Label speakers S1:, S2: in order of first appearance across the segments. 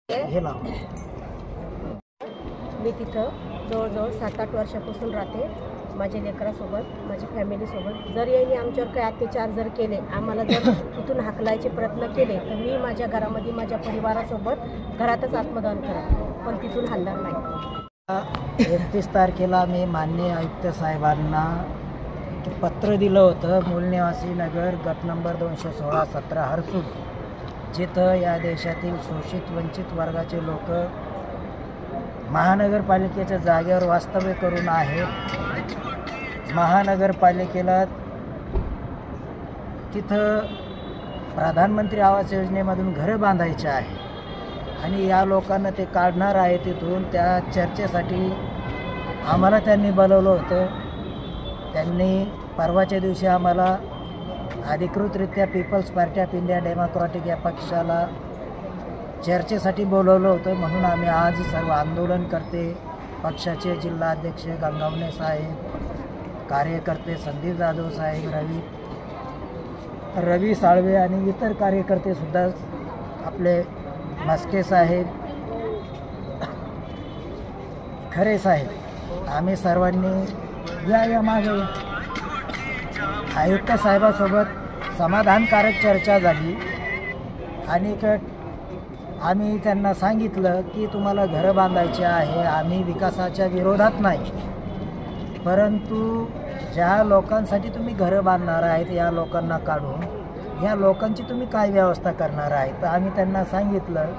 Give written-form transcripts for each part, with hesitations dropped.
S1: मी तिथं जवळजवळ 7-8 वर्षापासून राहते. माझ्या लेकरासोबत, माझ्या फॅमिलीसोबत. जर यांनी आमच्यावर काही अत्याचार जर केले, आम्हाला जर तिथून हाकलायचे प्रयत्न केले, तर मी माझ्या घरामध्ये माझ्या परिवारासोबत घरातच आत्मदहन करेन, पण तिथून हलणार नाही.
S2: 31 तारखेला मी माननीय आयुक्त साहेबांना पत्र दिलं होतं. मूलनिवासी नगर गट नंबर 216-17 हरसूल, जिथं या देशातील शोषित वंचित वर्गाचे लोक महानगरपालिकेच्या जागेवर वास्तव्य करून आहेत. महानगरपालिकेला तिथं प्रधानमंत्री आवास योजनेमधून घरं बांधायचे आहे आणि या लोकांना ते काढणार आहे तिथून. त्या चर्चेसाठी आम्हाला त्यांनी बोलवलं होतं. त्यांनी परवाच्या दिवशी आम्हाला अधिकृतरित्या peoples party of India democratic या पक्षाला चर्चेसाठी बोलवलं होतं. म्हणून आम्ही आज सर्व आंदोलनकर्ते, पक्षाचे जिल्हाध्यक्ष गंगावणे साहेब, कार्यकर्ते संदीप जाधव साहेब, रवी साळवे आणि इतर कार्यकर्तेसुद्धा, आपले मस्के साहेब, खरे साहेब, आम्ही सर्वांनी या मागे आयुक्त साहेबासोबत समाधानकारक चर्चा झाली आणि आम्ही त्यांना सांगितलं की तुम्हाला घरं बांधायचे आहे, आम्ही विकासाच्या विरोधात नाही, परंतु ज्या लोकांसाठी तुम्ही घरं बांधणार आहेत या लोकांना काढून या लोकांची तुम्ही काय व्यवस्था करणार आहे. तर आम्ही त्यांना सांगितलं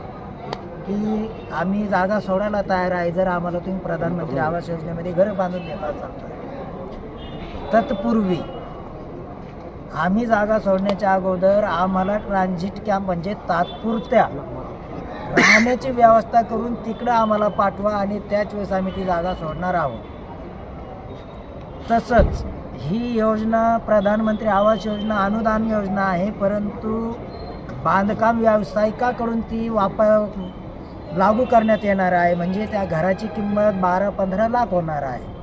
S2: की आम्ही जागा सोडायला तयार आहे जर आम्हाला तुम्ही प्रधानमंत्री आवास योजनेमध्ये घरं बांधून देता असाल. तत्पूर्वी आम्ही जागा सोडण्याच्या अगोदर आम्हाला ट्रान्झिट कॅम्प म्हणजे तात्पुरत्या राहण्याची व्यवस्था करून तिकडं आम्हाला पाठवा आणि त्याच वेळेस आम्ही ती जागा सोडणार आहोत. तसंच ही योजना प्रधानमंत्री आवास योजना अनुदान योजना आहे, परंतु बांधकाम व्यावसायिकाकडून ती लागू करण्यात येणार आहे. म्हणजे त्या घराची किंमत 12-15 लाख होणार आहे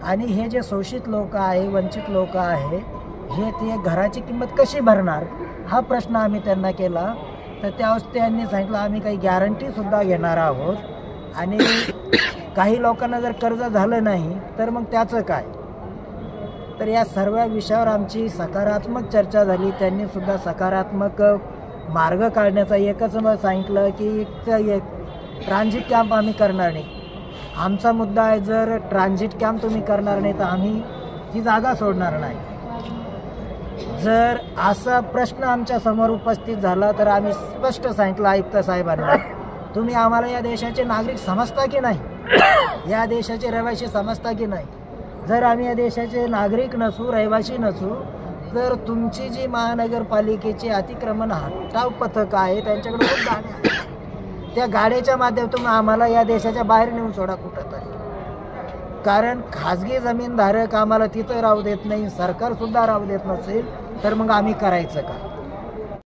S2: आणि हे जे शोषित लोक आहे, वंचित लोक आहे, हे ते घराची किंमत कशी भरणार हा प्रश्न आम्ही त्यांना केला. तर त्यावेळेस त्यांनी सांगितलं आम्ही काही गॅरंटीसुद्धा घेणार आहोत आणि काही लोकांना जर कर्ज झालं नाही तर मग त्याचं काय. तर या सर्व विषयावर आमची सकारात्मक चर्चा झाली. त्यांनीसुद्धा सकारात्मक मार्ग काढण्याचा एकच मत सांगितलं की ट्रान्झिट कॅम्प आम्ही करणार नाही. आमचा मुद्दा आहे जर ट्रान्झिट कॅम्प तुम्ही करणार नाही तर आम्ही ती जागा सोडणार नाही. जर असा प्रश्न आमच्या समोर उपस्थित झाला तर आम्ही स्पष्ट सांगितलं आयुक्त साहेबांना, तुम्ही आम्हाला या देशाचे नागरिक समजता की नाही, या देशाचे रहिवासी समजता की नाही. जर आम्ही या देशाचे नागरिक नसू, रहिवासी नसू, तर तुमची जी महानगरपालिकेची अतिक्रमण हटाव पथक आहे त्यांच्याकडे खूप गाड्या आहेत, त्या गाड्याच्या माध्यमातून आम्हाला या देशाच्या बाहेर नेऊन सोडा कुठं तरी. कारण खाजगी जमीनधारक आम्हाला तिथं राहू देत नाही, सरकारसुद्धा राहू देत नसेल तर मग आम्ही करायचं का.